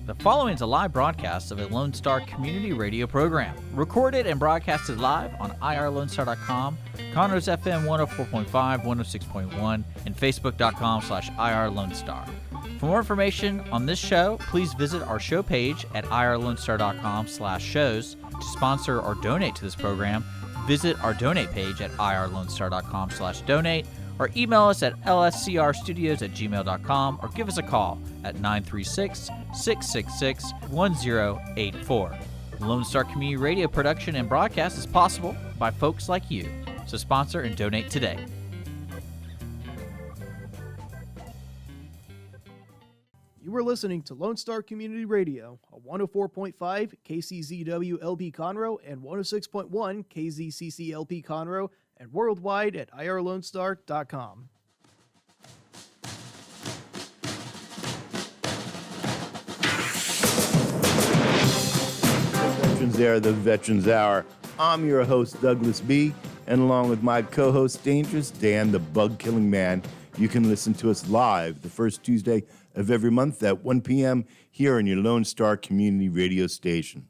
The following is a live broadcast of a Lone Star community radio program, recorded and broadcasted live on irlonestar.com, Conroe's FM 104.5, 106.1, and facebook.com/irlonestar. For more information on this show, please visit our show page at irlonestar.com/shows. To sponsor or donate to this program, visit our donate page at irlonestar.com/donate, or email us at lscrstudios@gmail.com, or give us a call at 936-666-1084. Lone Star Community Radio production and broadcast is possible by folks like you. So sponsor and donate today. You are listening to Lone Star Community Radio, a 104.5 KCZW LP Conroe and 106.1 KZCC LP Conroe, and worldwide at irlonestar.com. Veterans Hour, the Veterans Hour. I'm your host, Douglas B., and along with my co-host, Dangerous Dan, the Bug-Killing Man, you can listen to us live the first Tuesday of every month at 1 p.m. here on your Lone Star Community Radio station.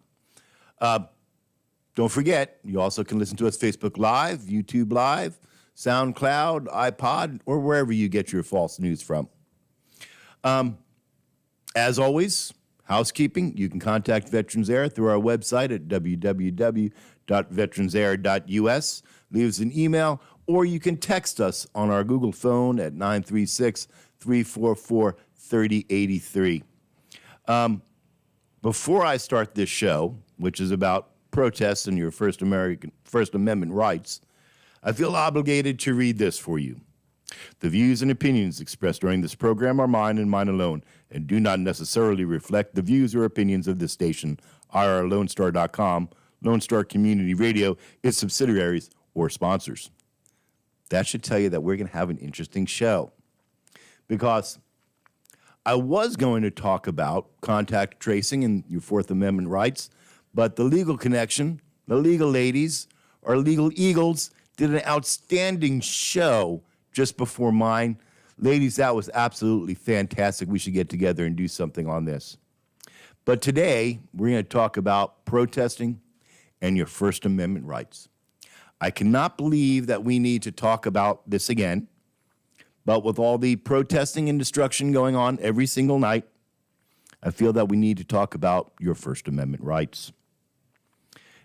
Don't forget, you also can listen to us Facebook Live, YouTube Live, SoundCloud, iPod, or wherever you get your false news from. As always, housekeeping, you can contact Veterans Air through our website at www.veteransair.us. Leave us an email, or you can text us on our Google phone at 936-344-3083. Before I start this show, which is about protests and your First Amendment rights, I feel obligated to read this for you. The views and opinions expressed during this program are mine and mine alone, and do not necessarily reflect the views or opinions of this station, irlonestar.com, Lone Star Community Radio, its subsidiaries, or sponsors. That should tell you that we're going to have an interesting show, because I was going to talk about contact tracing and your Fourth Amendment rights, but the legal connection, the legal ladies, our legal eagles, did an outstanding show just before mine. Ladies, that was absolutely fantastic. We should get together and do something on this. But today, we're going to talk about protesting and your First Amendment rights. I cannot believe that we need to talk about this again, but with all the protesting and destruction going on every single night, I feel that we need to talk about your First Amendment rights.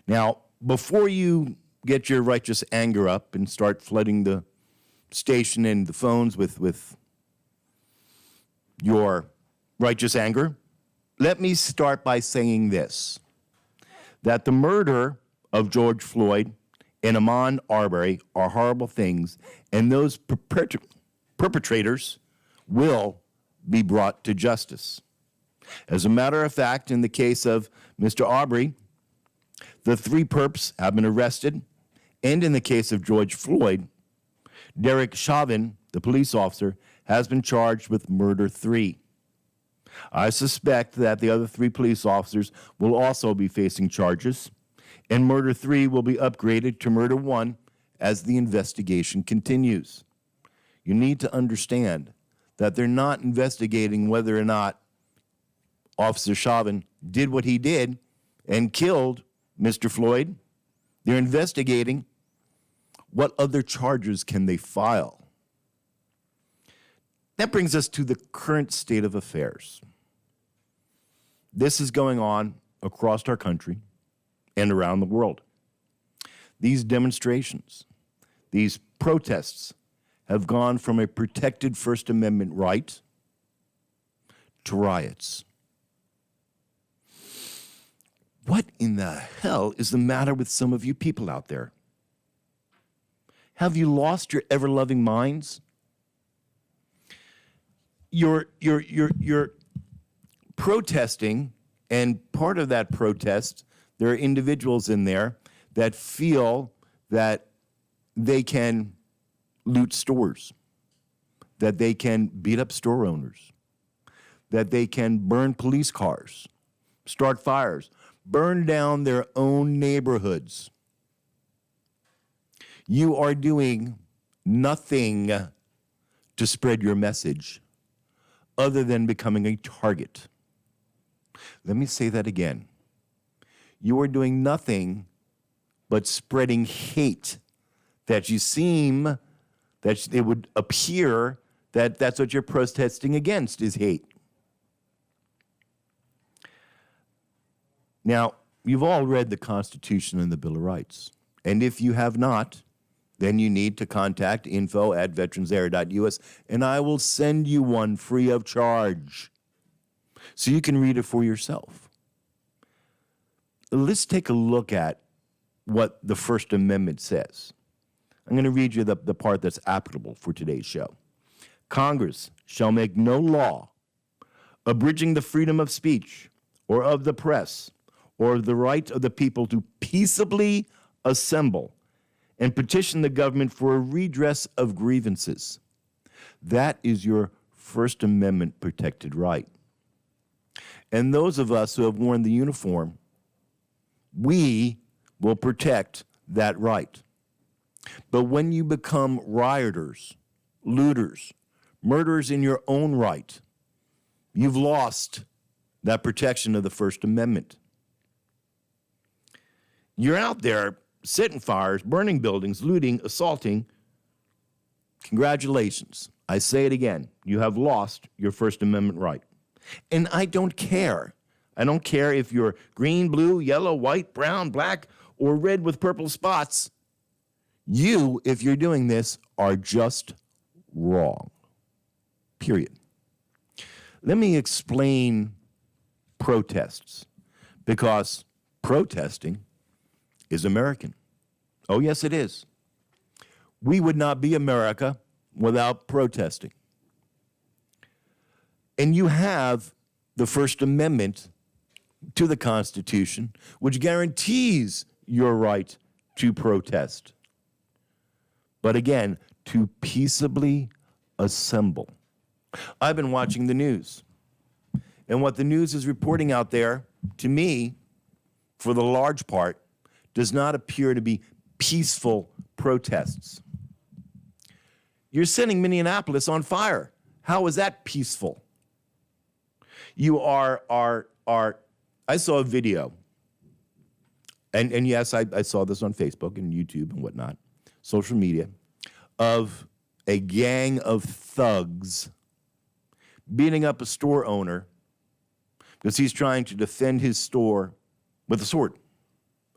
Now, before you get your righteous anger up and start flooding the station and the phones with your righteous anger, let me start by saying this, that the murder of George Floyd and Ahmaud Arbery are horrible things, and those perpetrators will be brought to justice. As a matter of fact, in the case of Mr. Arbery, the 3 perps have been arrested, and in the case of George Floyd, Derek Chauvin, the police officer, has been charged with murder 3. I suspect that the other 3 police officers will also be facing charges, and murder 3 will be upgraded to murder 1 as the investigation continues. You need to understand that they're not investigating whether or not Officer Chauvin did what he did and killed Mr. Floyd. They're investigating what other charges can they file. That brings us to the current state of affairs. This is going on across our country and around the world. These demonstrations, these protests have gone from a protected First Amendment right to riots. What in the hell is the matter with some of you people out there? Have you lost your ever-loving minds? You're protesting, and part of that protest, there are individuals in there that feel that they can loot stores, that they can beat up store owners, that they can burn police cars, start fires, burn down their own neighborhoods. You are doing nothing to spread your message other than becoming a target. Let me say that again. You are doing nothing but spreading hate that it would appear that that's what you're protesting against is hate. Now, you've all read the Constitution and the Bill of Rights. And if you have not, then you need to contact info@veteransera.us, and I will send you one free of charge so you can read it for yourself. Let's take a look at what the First Amendment says. I'm going to read you the part that's applicable for today's show. Congress shall make no law abridging the freedom of speech or of the press or the right of the people to peaceably assemble and petition the government for a redress of grievances. That is your First Amendment protected right. And those of us who have worn the uniform, we will protect that right. But when you become rioters, looters, murderers in your own right, you've lost that protection of the First Amendment. You're out there setting fires, burning buildings, looting, assaulting. Congratulations. I say it again. You have lost your First Amendment right. And I don't care. I don't care if you're green, blue, yellow, white, brown, black, or red with purple spots. You, if you're doing this, are just wrong. Period. Let me explain protests, because protesting is American. Oh, yes, it is. We would not be America without protesting. And you have the First Amendment to the Constitution, which guarantees your right to protest. But again, to peaceably assemble. I've been watching the news. And what the news is reporting out there, to me, for the large part, does not appear to be peaceful protests. You're setting Minneapolis on fire. How is that peaceful? You are I saw a video, and yes, I saw this on Facebook and YouTube and whatnot, social media, of a gang of thugs beating up a store owner because he's trying to defend his store with a sword.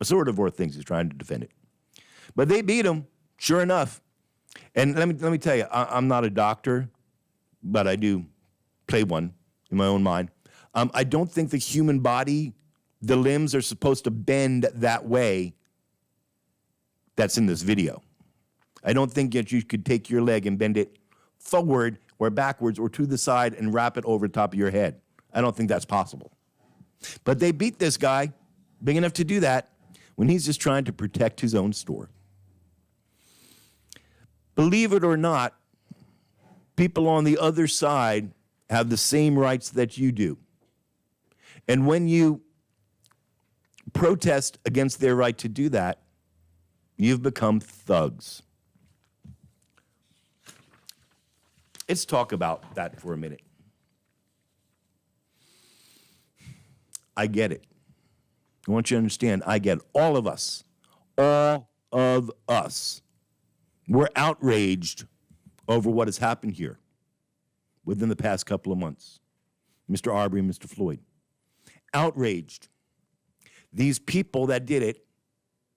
A sword of all things, he's trying to defend it. But they beat him, sure enough. And let me tell you, I'm not a doctor, but I do play one in my own mind. I don't think the human body, the limbs are supposed to bend that way that's in this video. I don't think that you could take your leg and bend it forward or backwards or to the side and wrap it over the top of your head. I don't think that's possible. But they beat this guy big enough to do that when he's just trying to protect his own store. Believe it or not, people on the other side have the same rights that you do. And when you protest against their right to do that, you've become thugs. Let's talk about that for a minute. I get it. I want you to understand, I get it. All of us. We're outraged over what has happened here within the past couple of months. Mr. Arbery and Mr. Floyd. Outraged. These people that did it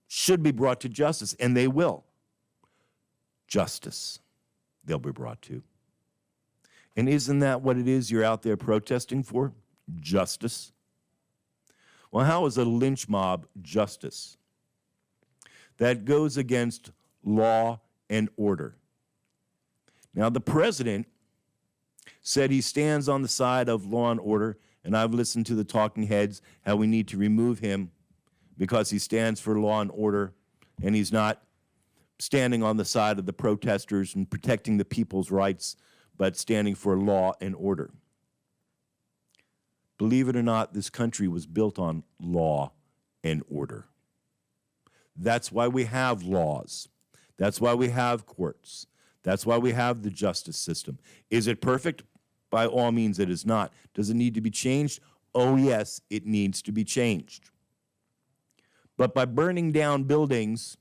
should be brought to justice, and they will. Justice they'll be brought to. And isn't that what it is you're out there protesting for? Justice. Well, how is a lynch mob justice? That goes against law and order. Now, the president said he stands on the side of law and order, and I've listened to the talking heads how we need to remove him because he stands for law and order, and he's not standing on the side of the protesters and protecting the people's rights, but standing for law and order. Believe it or not, this country was built on law and order. That's why we have laws. That's why we have courts. That's why we have the justice system. Is it perfect? By all means, it is not. Does it need to be changed? oh yes, it needs to be changed. But by burning down buildings,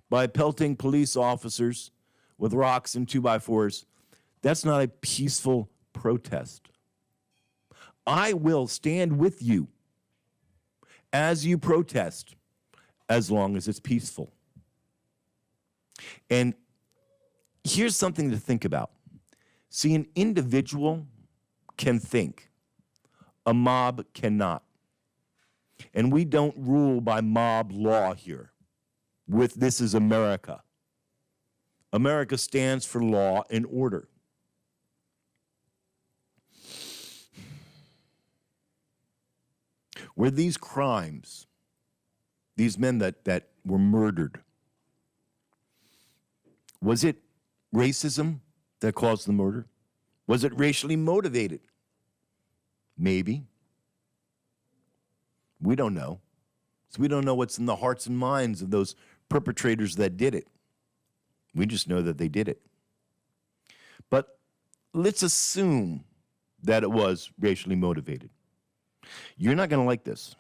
by pelting police officers with rocks and 2x4s, that's not a peaceful protest. I will stand with you as you protest, as long as it's peaceful. And here's something to think about. See, an individual can think. A mob cannot. And we don't rule by mob law here. With This Is America. America stands for law and order. Were these crimes, these men that were murdered, was it racism that caused the murder? Was it racially motivated? Maybe. We don't know. So we don't know what's in the hearts and minds of those perpetrators that did it. We just know that they did it. But let's assume that it was racially motivated. You're not going to like this.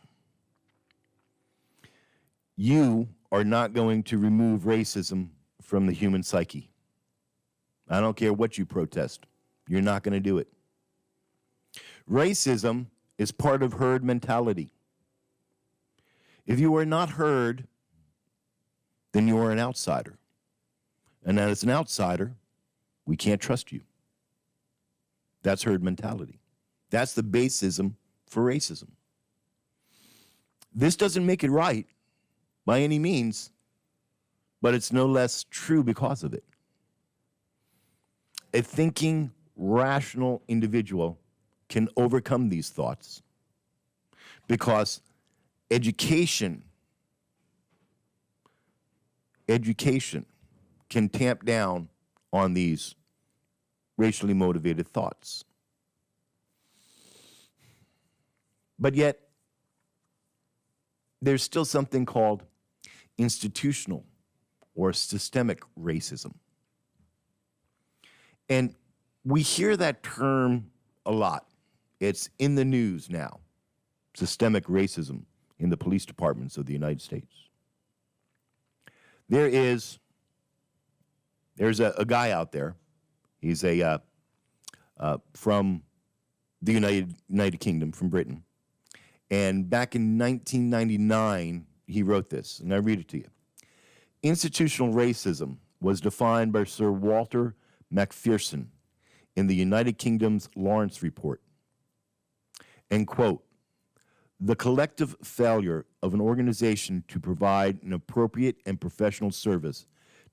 You are not going to remove racism from the human psyche. I don't care what you protest. You're not going to do it. Racism is part of herd mentality. If you are not heard, then you are an outsider. And as an outsider, we can't trust you. That's herd mentality. That's the basism for racism. This doesn't make it right by any means, but it's no less true because of it. A thinking, rational individual can overcome these thoughts because education can tamp down on these racially motivated thoughts. But yet, there's still something called institutional or systemic racism. And we hear that term a lot. It's in the news now, systemic racism in the police departments of the United States. There's a guy out there. He's from the United Kingdom, from Britain. And back in 1999, he wrote this, and I read it to you. Institutional racism was defined by Sir Walter Macpherson in the United Kingdom's Lawrence Report. And quote, the collective failure of an organization to provide an appropriate and professional service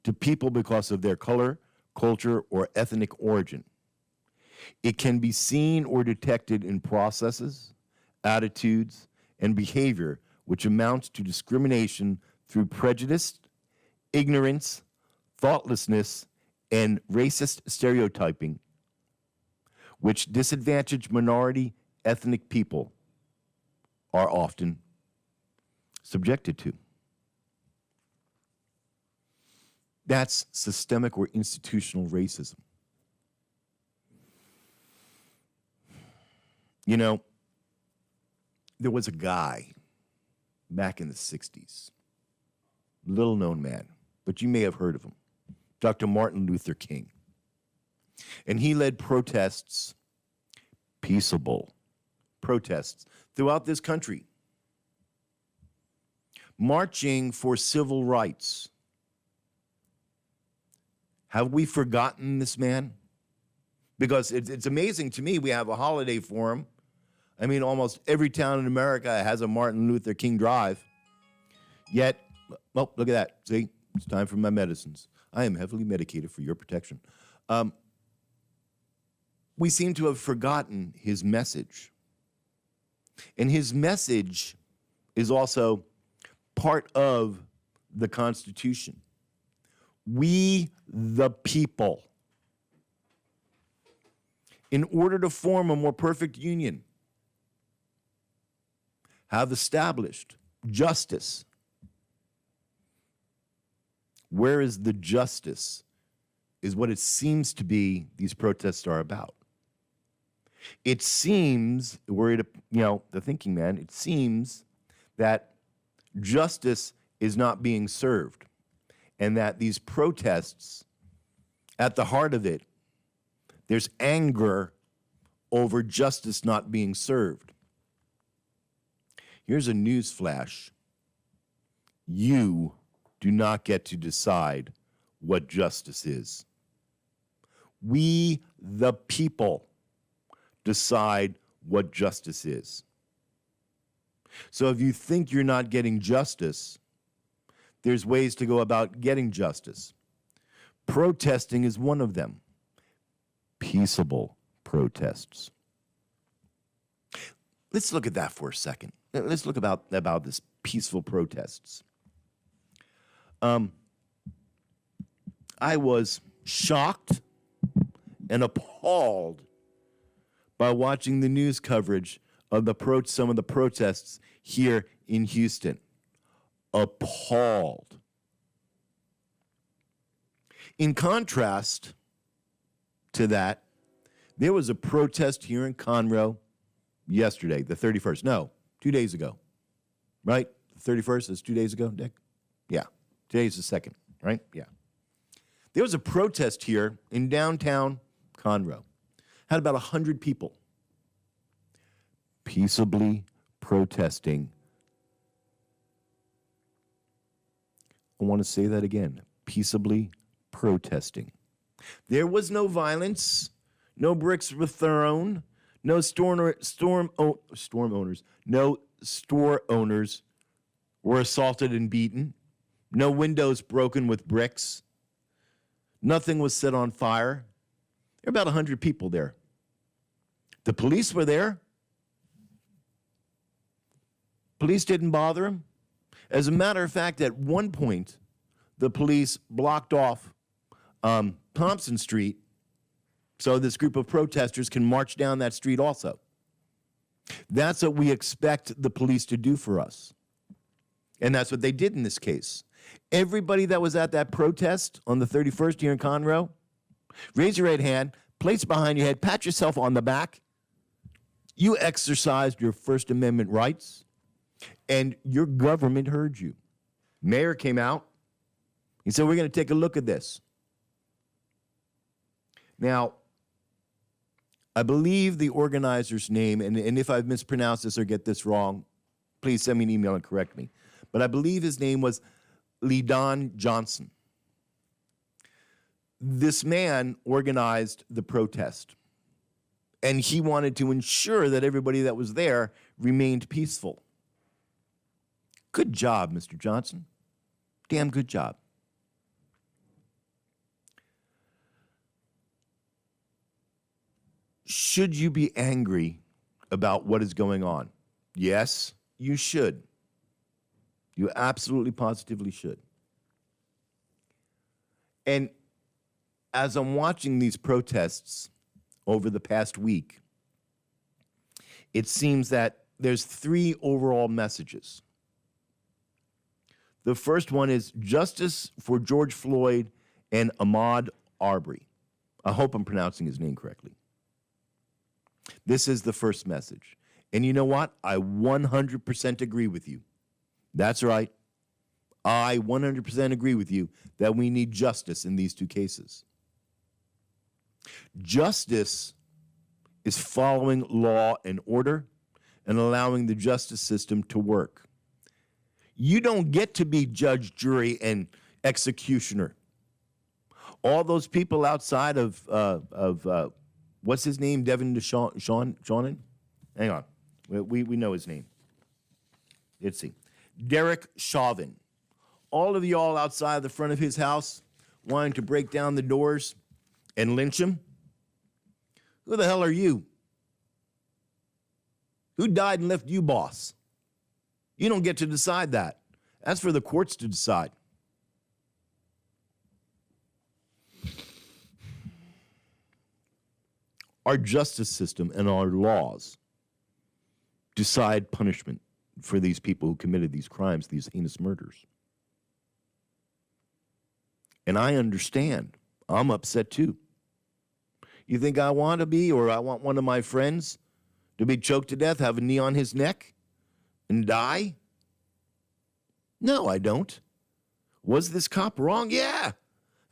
to people because of their color, culture, or ethnic origin. It can be seen or detected in processes, attitudes, and behavior which amounts to discrimination through prejudice, ignorance, thoughtlessness, and racist stereotyping, which disadvantaged minority ethnic people are often subjected to. That's systemic or institutional racism. You know, there was a guy back in the 60s, little known man, but you may have heard of him, Dr. Martin Luther King. And he led protests, peaceable protests, throughout this country, marching for civil rights. Have we forgotten this man? Because it's amazing to me, we have a holiday for him. I mean, almost every town in America has a Martin Luther King Drive. Yet, oh, look at that. See, it's time for my medicines. I am heavily medicated for your protection. We seem to have forgotten his message. And his message is also part of the Constitution. We, the people, in order to form a more perfect union, have established justice. Where is the justice is what it seems to be these protests are about. It seems, the thinking man, it seems that justice is not being served, and that these protests, at the heart of it, there's anger over justice not being served. Here's a news flash. You do not get to decide what justice is. We, the people, decide what justice is. So if you think you're not getting justice, there's ways to go about getting justice. Protesting is one of them. Peaceable protests. Let's look at that for a second. Let's look about this peaceful protests. I was shocked and appalled by watching the news coverage of some of the protests here in Houston. Appalled. In contrast to that, there was a protest here in Conroe yesterday, the 31st. No, 2 days ago. Right? The 31st is 2 days ago, Dick? Yeah. Today's the 2nd, right? Yeah. There was a protest here in downtown Conroe. Had about 100 people peaceably protesting. I want to say that again. Peaceably protesting. There was no violence. No bricks were thrown. No store owners were assaulted and beaten. No windows broken with bricks. Nothing was set on fire. There were about 100 people there. The police were there. Police didn't bother them. As a matter of fact, at one point, the police blocked off Thompson Street so this group of protesters can march down that street also. That's what we expect the police to do for us. And that's what they did in this case. Everybody that was at that protest on the 31st here in Conroe, raise your right hand, place it behind your head, pat yourself on the back. You exercised your First Amendment rights, and your government heard you. Mayor came out. He said, we're going to take a look at this. Now, I believe the organizer's name, and if I've mispronounced this or get this wrong, please send me an email and correct me. But I believe his name was Leadon Johnson. This man organized the protest, and he wanted to ensure that everybody that was there remained peaceful. Good job, Mr. Johnson. Damn good job. Should you be angry about what is going on? Yes, you should. You absolutely, positively should. And as I'm watching these protests over the past week, it seems that there's 3 overall messages. The first one is justice for George Floyd and Ahmaud Arbery. I hope I'm pronouncing his name correctly. This is the first message. And you know what? I 100% agree with you. That's right. I 100% agree with you that we need justice in these 2 cases. Justice is following law and order and allowing the justice system to work. You don't get to be judge, jury, and executioner. All those people outside of what's his name? Devin DeShaunen? Hang on. We know his name. Let's see. Derek Chauvin. All of y'all outside the front of his house wanting to break down the doors and lynch him. Who the hell are you? Who died and left you boss? You don't get to decide that. That's for the courts to decide. Our justice system and our laws decide punishment for these people who committed these crimes, these heinous murders. And I understand. I'm upset too. You think I want to be, or I want one of my friends to be choked to death, have a knee on his neck, and die? No, I don't. Was this cop wrong? Yeah,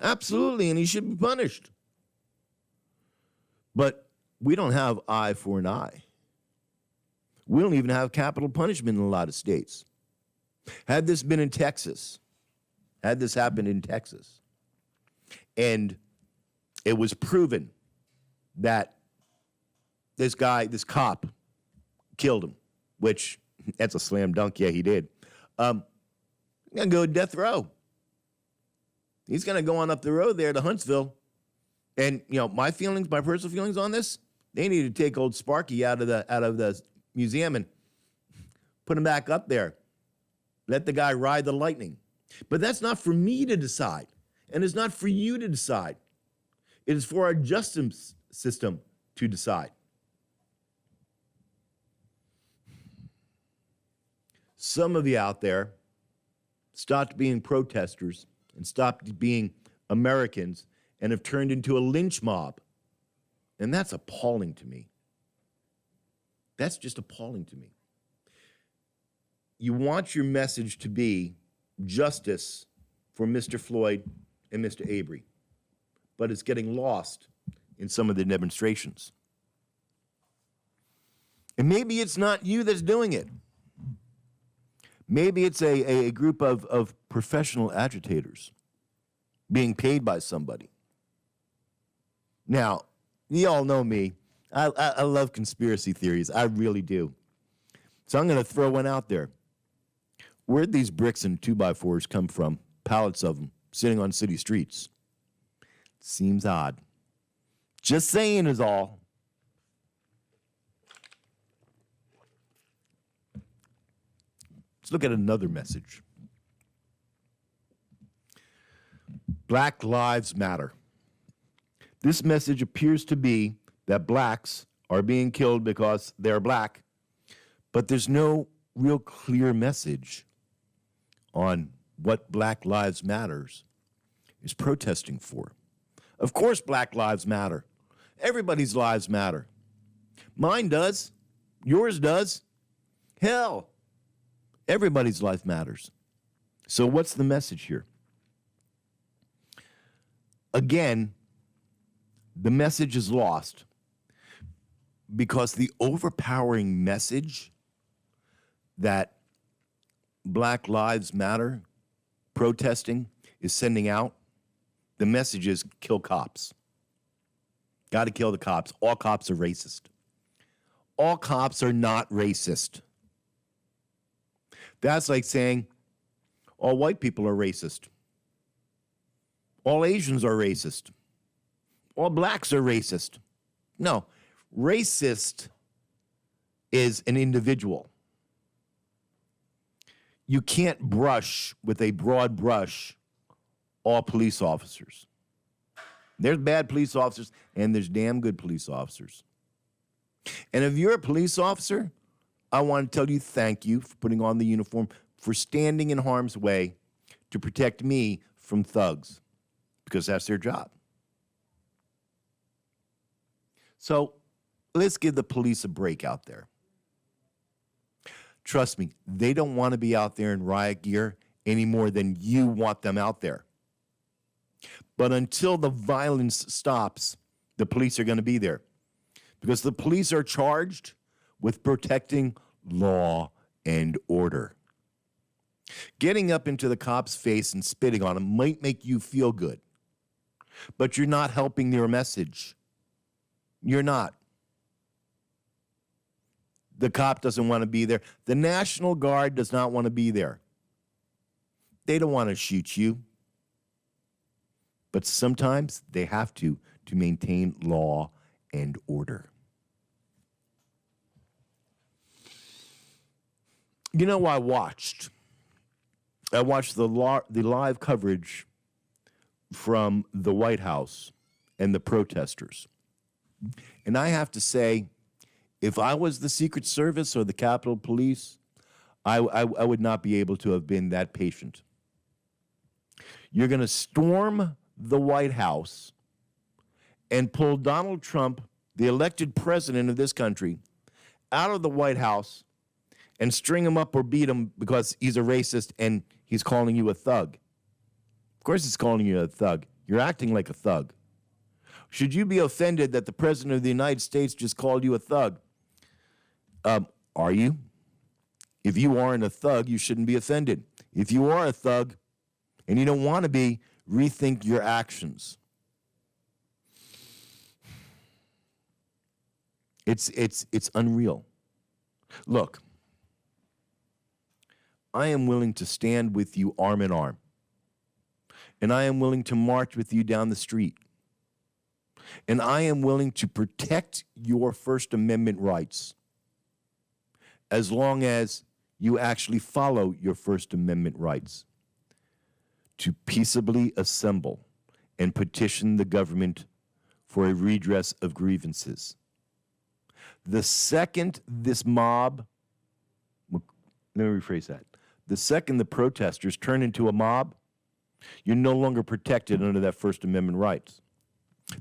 absolutely, and he should be punished. But we don't have eye for an eye. We don't even have capital punishment in a lot of states. Had this been in Texas, had this happened in Texas, and it was proven that this cop killed him, which that's a slam dunk. Yeah, he did. He's going to go to death row. He's going to go on up the road there to Huntsville. And, my personal feelings on this, they need to take old Sparky out of the museum and put him back up there. Let the guy ride the lightning. But that's not for me to decide. And it's not for you to decide. It is for our justice system to decide. Some of you out there stopped being protesters and stopped being Americans and have turned into a lynch mob. And that's appalling to me. That's just appalling to me. You want your message to be justice for Mr. Floyd and Mr. Avery, but it's getting lost in some of the demonstrations. And maybe it's not you that's doing it. Maybe it's a group of professional agitators being paid by somebody. Now, you all know me. I love conspiracy theories. I really do. So I'm going to throw one out there. Where'd these bricks and 2x4s come from? Pallets of them sitting on city streets. Seems odd. Just saying is all. Let's look at another message. Black Lives Matter. This message appears to be that blacks are being killed because they're black, but there's no real clear message on what Black Lives Matters is protesting for. Of course, Black Lives Matter. Everybody's lives matter. Mine does. Yours does. Hell, everybody's life matters. So what's the message here? Again, the message is lost because the overpowering message that Black Lives Matter protesting is sending out, the message is kill cops. Got to kill the cops. All cops are racist. All cops are not racist. That's like saying all white people are racist. All Asians are racist. All blacks are racist. No, racist is an individual. You can't brush with a broad brush all police officers. There's bad police officers and there's damn good police officers. And if you're a police officer, I want to tell you thank you for putting on the uniform, for standing in harm's way to protect me from thugs, because that's their job. So let's give the police a break out there. Trust me, they don't want to be out there in riot gear any more than you want them out there. But until the violence stops, the police are going to be there. Because the police are charged with protecting law and order. Getting up into the cop's face and spitting on him might make you feel good, but you're not helping their message. You're not. The cop doesn't want to be there. The National Guard does not want to be there. They don't want to shoot you. But sometimes they have to maintain law and order. You know, I watched the live coverage from the White House and the protesters. And I have to say, if I was the Secret Service or the Capitol Police, I would not be able to have been that patient. You're going to storm the White House and pull Donald Trump, the elected president of this country, out of the White House and string him up or beat him because he's a racist and he's calling you a thug. Of course he's calling you a thug. You're acting like a thug. Should you be offended that the president of the United States just called you a thug? Are you? If you aren't a thug, you shouldn't be offended. If you are a thug and you don't want to be, rethink your actions. It's unreal. Look, I am willing to stand with you arm in arm. And I am willing to march with you down the street. And I am willing to protect your First Amendment rights as long as you actually follow your First Amendment rights to peaceably assemble and petition the government for a redress of grievances. The second this mob, let me rephrase that. The second the protesters turn into a mob, you're no longer protected under that First Amendment rights.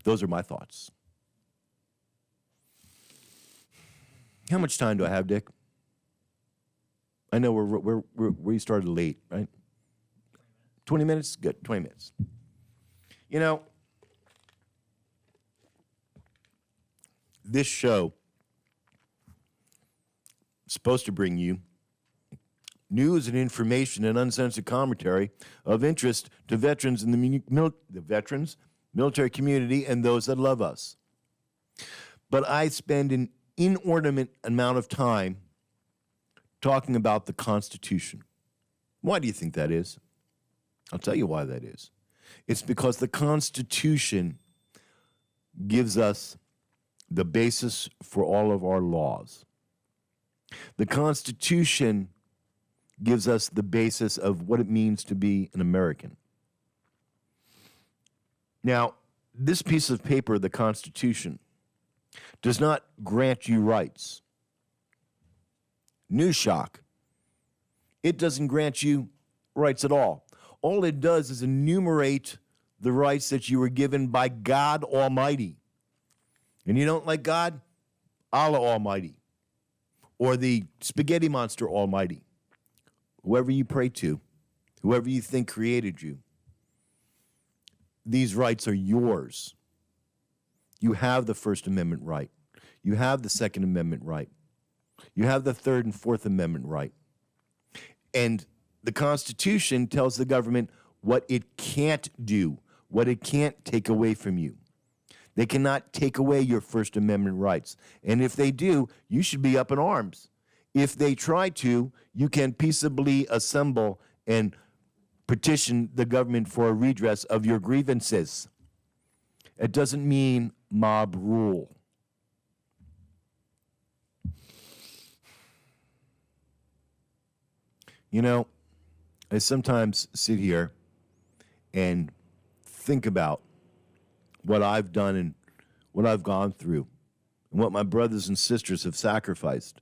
Those are my thoughts. How much time do I have, Dick? I know we started late, right? 20 minutes? Good, 20 minutes. You know, this show is supposed to bring you news and information and uncensored commentary of interest to veterans in the military community and those that love us. But I spend an inordinate amount of time talking about the Constitution. Why do you think that is? I'll tell you why that is. It's because the Constitution gives us the basis for all of our laws. The Constitution gives us the basis of what it means to be an American. Now, this piece of paper, the Constitution, does not grant you rights. News shock. It doesn't grant you rights at all. All it does is enumerate the rights that you were given by God Almighty. And you don't like God? Allah Almighty. Or the Spaghetti Monster Almighty. Whoever you pray to, whoever you think created you. These rights are yours. You have the First Amendment right. You have the Second Amendment right. You have the Third and Fourth Amendment right. And the Constitution tells the government what it can't do, what it can't take away from you. They cannot take away your First Amendment rights. And if they do, you should be up in arms. If they try to, you can peaceably assemble and petition the government for a redress of your grievances. It doesn't mean mob rule. You know, I sometimes sit here and think about what I've done and what I've gone through and what my brothers and sisters have sacrificed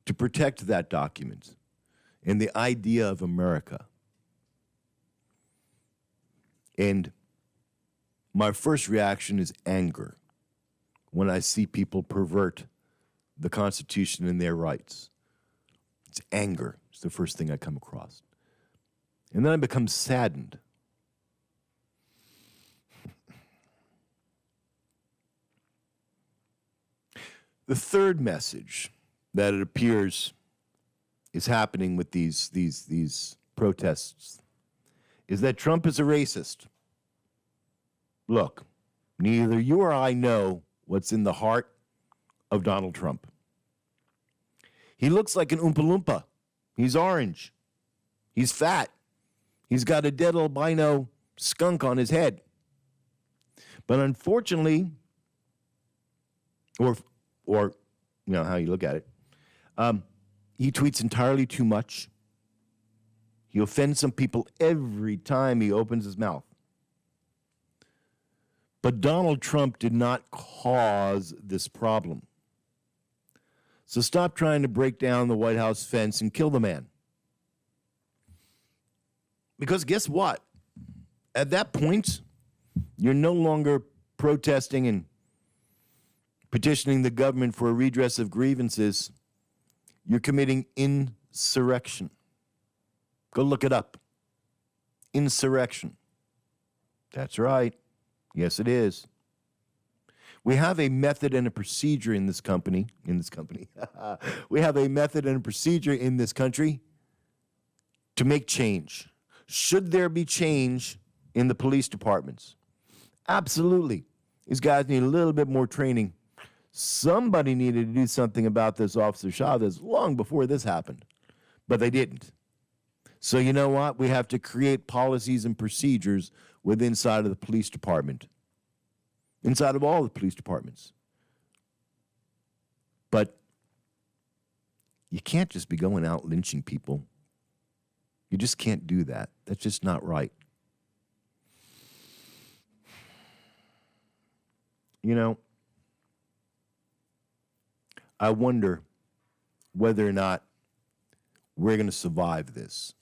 to protect that document and the idea of America. And my first reaction is anger when I see people pervert the Constitution and their rights. It's anger. It's the first thing I come across. And then I become saddened. The third message that it appears is happening with these protests is that Trump is a racist. Look, neither you or I know what's in the heart of Donald Trump. He looks like an Oompa Loompa. He's orange. He's fat. He's got a dead albino skunk on his head. But unfortunately, or you know how you look at it, he tweets entirely too much. He offends some people every time he opens his mouth. But Donald Trump did not cause this problem. So stop trying to break down the White House fence and kill the man. Because guess what? At that point, you're no longer protesting and petitioning the government for a redress of grievances, you're committing insurrection. Go look it up. Insurrection. That's right. Yes, it is. We have a method and a procedure in this company. We have a method and a procedure in this country to make change. Should there be change in the police departments? Absolutely. These guys need a little bit more training. Somebody needed to do something about this, Officer Chavez, long before this happened, but they didn't. So you know what? We have to create policies and procedures inside of the police department, inside of all the police departments. But you can't just be going out lynching people. You just can't do that. That's just not right. You know, I wonder whether or not we're going to survive this.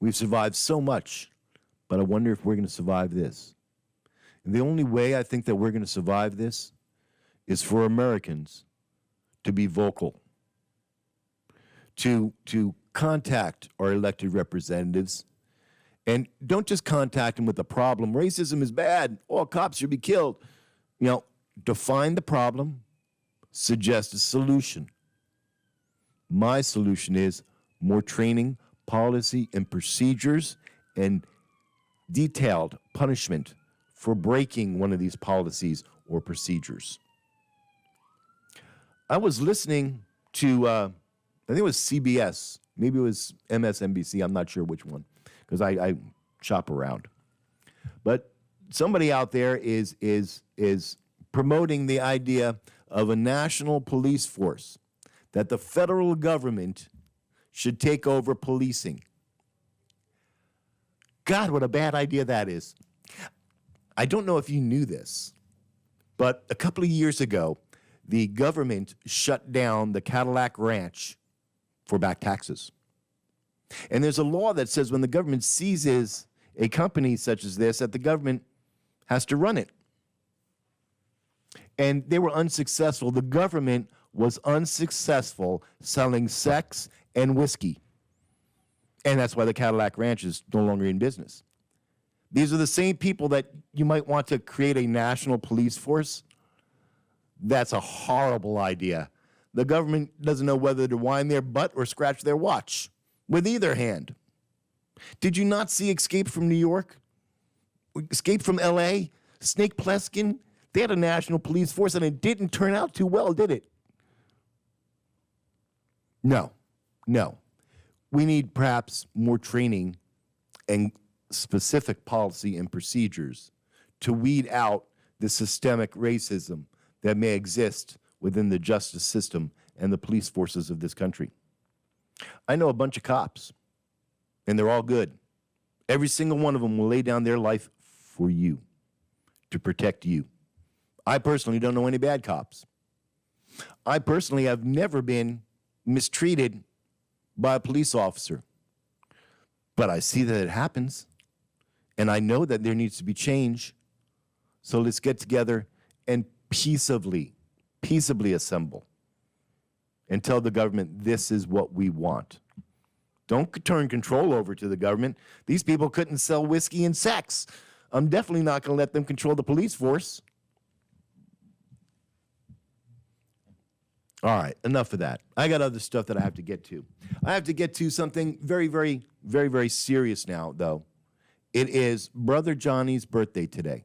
We've survived so much, but I wonder if we're going to survive this. And the only way I think that we're going to survive this is for Americans to be vocal, to contact our elected representatives, and don't just contact them with a problem. Racism is bad. All cops should be killed. You know, define the problem, suggest a solution. My solution is more training, policy, and procedures, and detailed punishment for breaking one of these policies or procedures. I was listening to, I think it was CBS, maybe it was MSNBC, I'm not sure which one, because I shop around. But somebody out there is promoting the idea of a national police force, that the federal government should take over policing. God, what a bad idea that is. I don't know if you knew this, but a couple of years ago, the government shut down the Cadillac Ranch for back taxes. And there's a law that says when the government seizes a company such as this, that the government has to run it. And they were unsuccessful. The government was unsuccessful selling sex and whiskey. And that's why the Cadillac Ranch is no longer in business. These are the same people that you might want to create a national police force. That's a horrible idea. The government doesn't know whether to wind their butt or scratch their watch with either hand. Did you not see Escape from New York? Escape from L.A.? Snake Plissken? They had a national police force, and it didn't turn out too well, did it? No. We need perhaps more training and specific policy and procedures to weed out the systemic racism that may exist within the justice system and the police forces of this country. I know a bunch of cops, and they're all good. Every single one of them will lay down their life for you, to protect you. I personally don't know any bad cops. I personally have never been mistreated by a police officer. But I see that it happens, and I know that there needs to be change. So let's get together and peaceably assemble and tell the government this is what we want. Don't turn control over to the government. These people couldn't sell whiskey and sex. I'm definitely not going to let them control the police force. All right, enough of that. I got other stuff that I have to get to. I have to get to something very, very, very, very serious now, though. It is Brother Johnny's birthday today.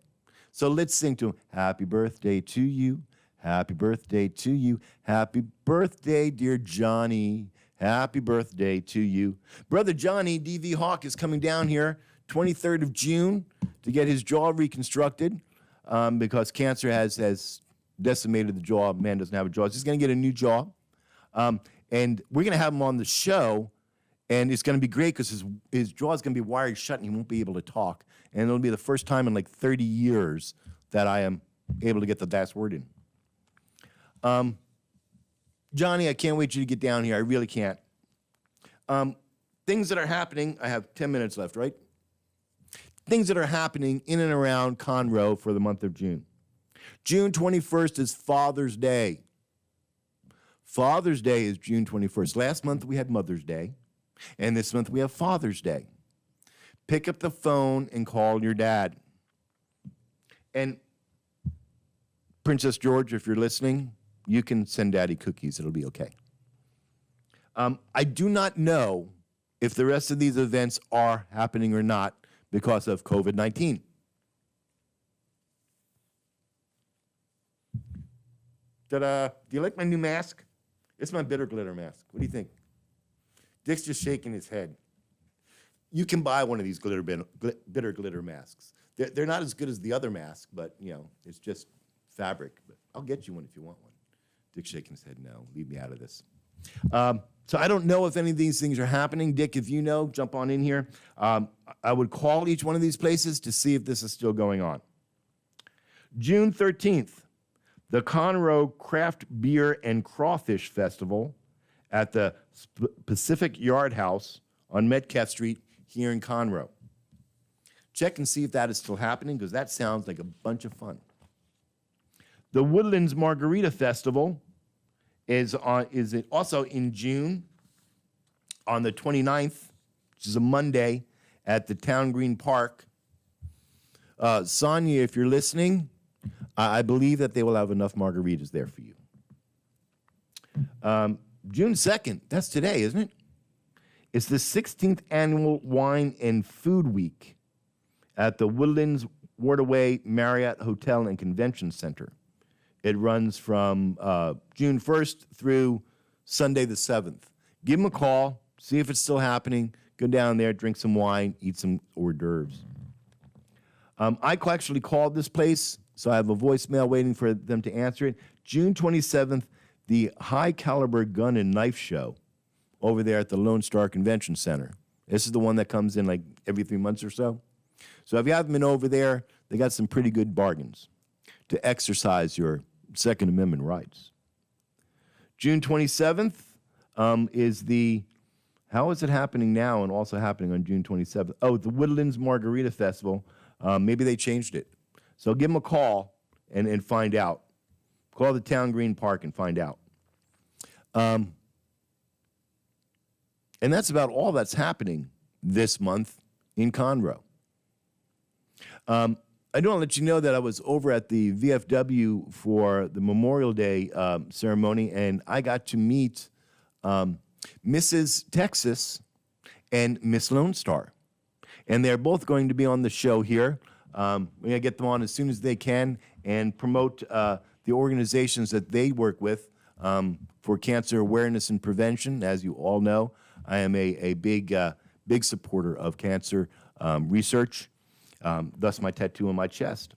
So let's sing to him. Happy birthday to you. Happy birthday to you. Happy birthday, dear Johnny. Happy birthday to you. Brother Johnny, D.V. Hawk, is coming down here 23rd of June to get his jaw reconstructed because cancer has decimated the jaw. Man doesn't have a jaw. He's going to get a new jaw. And we're going to have him on the show, and it's going to be great because his jaw is going to be wired shut and he won't be able to talk. And it'll be the first time in like 30 years that I am able to get the last word in. Johnny, I can't wait for you to get down here. I really can't. Things that are happening, I have 10 minutes left, right? things that are happening in and around Conroe for the month of June. June 21st is Father's Day. Father's Day is June 21st. Last month we had Mother's Day, and this month we have Father's Day. Pick up the phone and call your dad. And Princess George, if you're listening, you can send Daddy cookies. It'll be okay. I do not know if the rest of these events are happening or not because of COVID-19. Ta-da! Do you like my new mask? It's my bitter glitter mask. What do you think? Dick's just shaking his head. You can buy one of these bitter glitter masks. They're not as good as the other mask, but it's just fabric. But I'll get you one if you want one. Dick's shaking his head no. Leave me out of this. So I don't know if any of these things are happening. Dick, if you know, jump on in here. I would call each one of these places to see if this is still going on. June 13th, the Conroe Craft Beer and Crawfish Festival at the Pacific Yard House on Metcalf Street here in Conroe. Check and see if that is still happening, because that sounds like a bunch of fun. The Woodlands Margarita Festival is also in June on the 29th, which is a Monday, at the Town Green Park. Sonia, if you're listening, I believe that they will have enough margaritas there for you. June 2nd, that's today, isn't it? It's the 16th Annual Wine and Food Week at the Woodlands Waterway Marriott Hotel and Convention Center. It runs from June 1st through Sunday the 7th. Give them a call, see if it's still happening. Go down there, drink some wine, eat some hors d'oeuvres. I actually called this place, so I have a voicemail waiting for them to answer it. June 27th, the High Caliber Gun and Knife Show over there at the Lone Star Convention Center. This is the one that comes in like every 3 months or so. So if you haven't been over there, they got some pretty good bargains to exercise your Second Amendment rights. June 27th is the, how is it happening now and also happening on June 27th? Oh, the Woodlands Margarita Festival. Maybe they changed it. So give them a call and find out. Call the Town Green Park and find out. And that's about all that's happening this month in Conroe. I do want to let you know that I was over at the VFW for the Memorial Day ceremony, and I got to meet Mrs. Texas and Miss Lone Star. And they're both going to be on the show here. We're going to get them on as soon as they can and promote the organizations that they work with for cancer awareness and prevention. As you all know, I am a big supporter of cancer research. Thus my tattoo on my chest.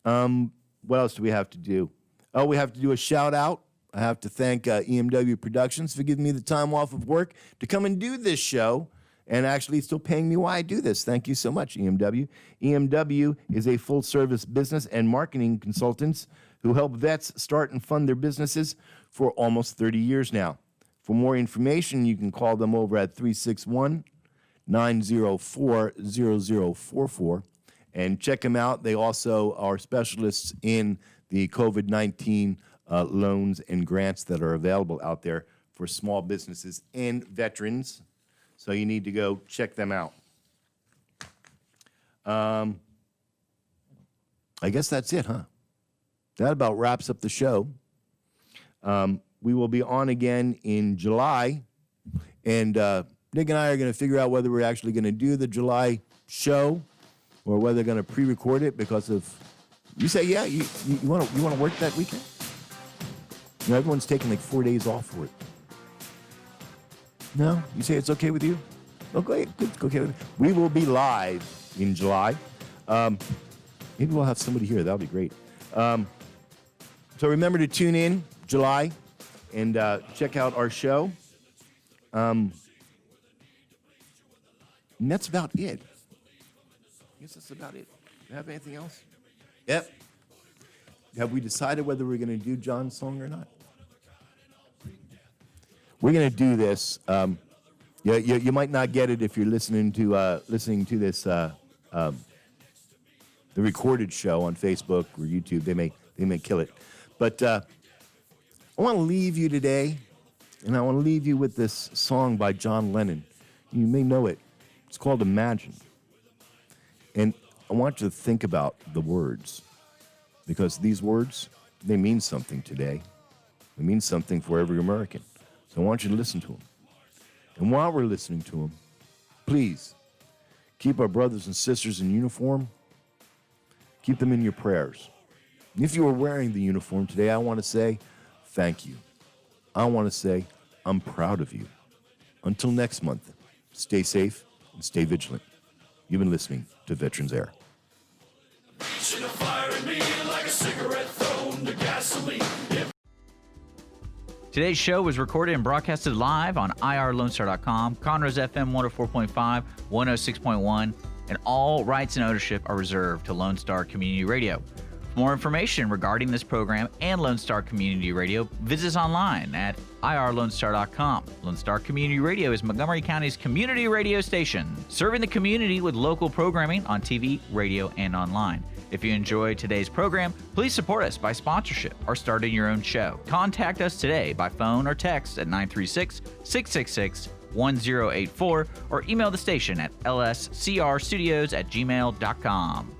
What else do we have to do? Oh, we have to do a shout out. I have to thank EMW Productions for giving me the time off of work to come and do this show, and actually still paying me while I do this. Thank you so much, EMW. EMW is a full-service business and marketing consultants who help vets start and fund their businesses for almost 30 years now. For more information, you can call them over at 361-904-0044 and check them out. They also are specialists in the COVID-19 loans and grants that are available out there for small businesses and veterans. So you need to go check them out. I guess that's it, huh? That about wraps up the show. We will be on again in July, and Nick and I are going to figure out whether we're actually going to do the July show or whether they're going to pre-record it because of, you say, yeah, you want to work that weekend? You know, everyone's taking like 4 days off for it. No? You say it's okay with you? Okay, good, okay with me. We will be live in July. Maybe we'll have somebody here. That'll be great. So remember to tune in July and check out our show. And that's about it. I guess that's about it. Do you have anything else? Yep. Have we decided whether we're going to do John's song or not? We're going to do this. You might not get it if you're listening to this the recorded show on Facebook or YouTube. They may kill it. But I want to leave you today, and I want to leave you with this song by John Lennon. You may know it. It's called Imagine. And I want you to think about the words, because these words, they mean something today. They mean something for every American. So I want you to listen to them. And while we're listening to them, please keep our brothers and sisters in uniform. Keep them in your prayers. And if you are wearing the uniform today, I want to say thank you. I want to say I'm proud of you. Until next month, stay safe and stay vigilant. You've been listening to Veterans Air. Today's show was recorded and broadcasted live on irlonestar.com, Conroe's FM 104.5, 106.1, and all rights and ownership are reserved to Lone Star Community Radio. For more information regarding this program and Lone Star Community Radio, visit us online at irlonestar.com. Lone Star Community Radio is Montgomery County's community radio station, serving the community with local programming on TV, radio, and online. If you enjoyed today's program, please support us by sponsorship or starting your own show. Contact us today by phone or text at 936-666-1084 or email the station at lscrstudios@gmail.com.